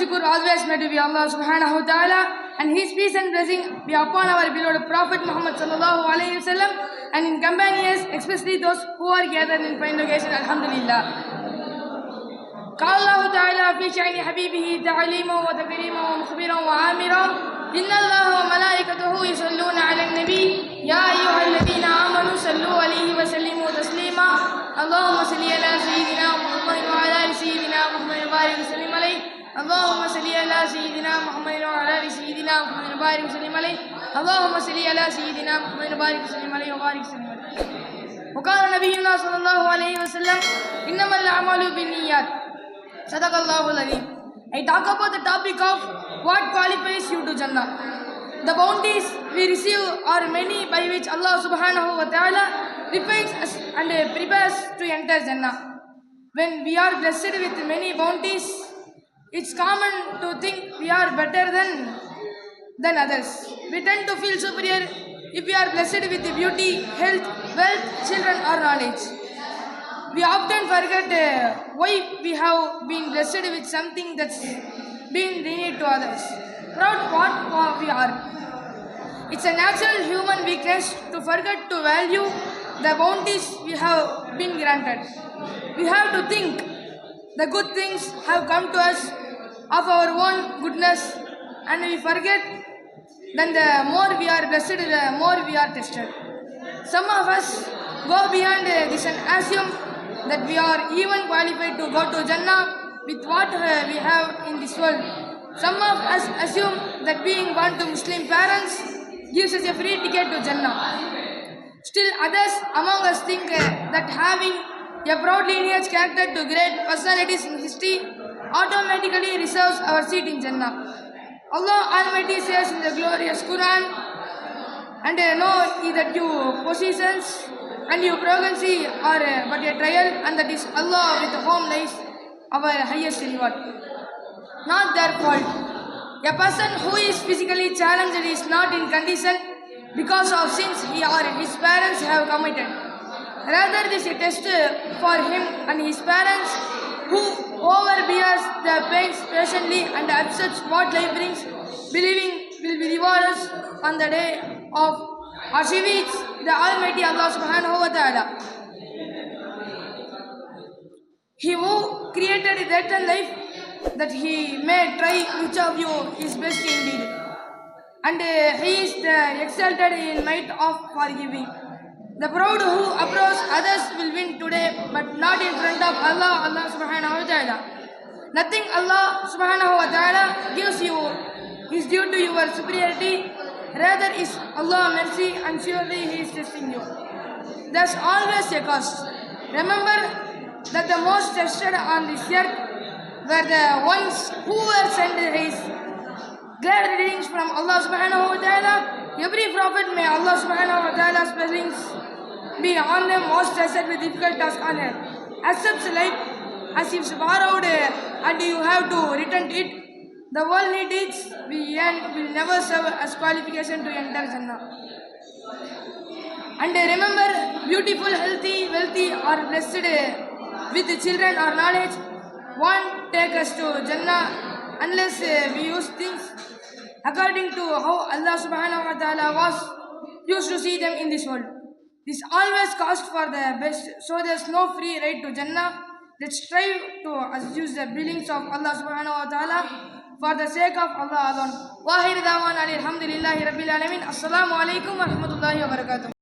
shukr always made to be Allah subhanahu wa ta'ala, and His peace and blessing be upon our beloved Prophet Muhammad sallallahu alayhi wa sallam and in companions, especially those who are gathered in fine location. Alhamdulillah. قال الله تعالى في شأن حبيبه تعليما وتكريما ومخبرا وعامرا إن الله وملائكته يصلون على النبي يا أيها الذين آمنوا صلوا عليه وسلموا تسليما اللهم صل على سيدنا محمد وعلى آل سيدنا محمد وبارك وسلم عليه اللهم صل على سيدنا محمد وعلى آل سيدنا محمد وبارك وسلم عليه اللهم صل على سيدنا محمد وبارك وسلم عليه وبارك وسلم عليه. وقال نبينا صلى الله عليه وسلم إنما الأعمال بالنيات. Sadaqallahu al-Azim. I talk about the topic of what qualifies you to Jannah. The bounties we receive are many by which Allah subhanahu wa ta'ala refines us and prepares to enter Jannah. When we are blessed with many bounties, it's common to think we are better than others. We tend to feel superior if we are blessed with beauty, health, wealth, children or knowledge. We often forget why we have been blessed with something that's been denied to others. Proud what we are. It's a natural human weakness to forget to value the bounties we have been granted. We have to think the good things have come to us of our own goodness, and we forget then the more we are blessed, the more we are tested. Some of us go beyond this and assume that we are even qualified to go to Jannah with what we have in this world. Some of us assume that being born to Muslim parents gives us a free ticket to Jannah. Still others among us think that having a proud lineage connected to great personalities in history automatically reserves our seat in Jannah. Allah Almighty says in the glorious Quran, and know that your possessions and your pregnancy are but a trial, and that is Allah with whom lies our highest reward. Not their fault. A person who is physically challenged is not in condition because of sins he or his parents have committed. Rather, this is a test for him and his parents, who overbears their pains patiently and accepts what life brings, believing will be rewarded on the day of Ashivit, the Almighty Allah subhanahu wa ta'ala. He who created death and life, that he may try which of you is best indeed. And he is the exalted in might of forgiving. The proud who approach others will win today, but not in front of Allah subhanahu wa ta'ala. Nothing Allah subhanahu wa ta'ala gives you is due to your superiority. Rather is Allah mercy, and surely He is testing you. There's always a cost. Remember that the most tested on this earth were the ones who were sent His glad readings from Allah subhanahu wa ta'ala. Every prophet, may Allah subhanahu wa ta'ala's blessings be on them, was tested with difficult tasks on earth. Accepts life as if borrowed and you have to return it. The worldly deeds we earn will never serve as qualification to enter Jannah. And remember, beautiful, healthy, wealthy, or blessed with children or knowledge won't take us to Jannah unless we use things according to how Allah subhanahu wa ta'ala was used to see them in this world. This always cost for the best, so there's no free ride to Jannah. Let's strive to use the blessings of Allah subhanahu wa ta'ala for the sake of Allah alone. Wahid dawan alhamdulillahi rabbil alamin. Assalamu alaikum wa rahmatullahi wa barakatuh.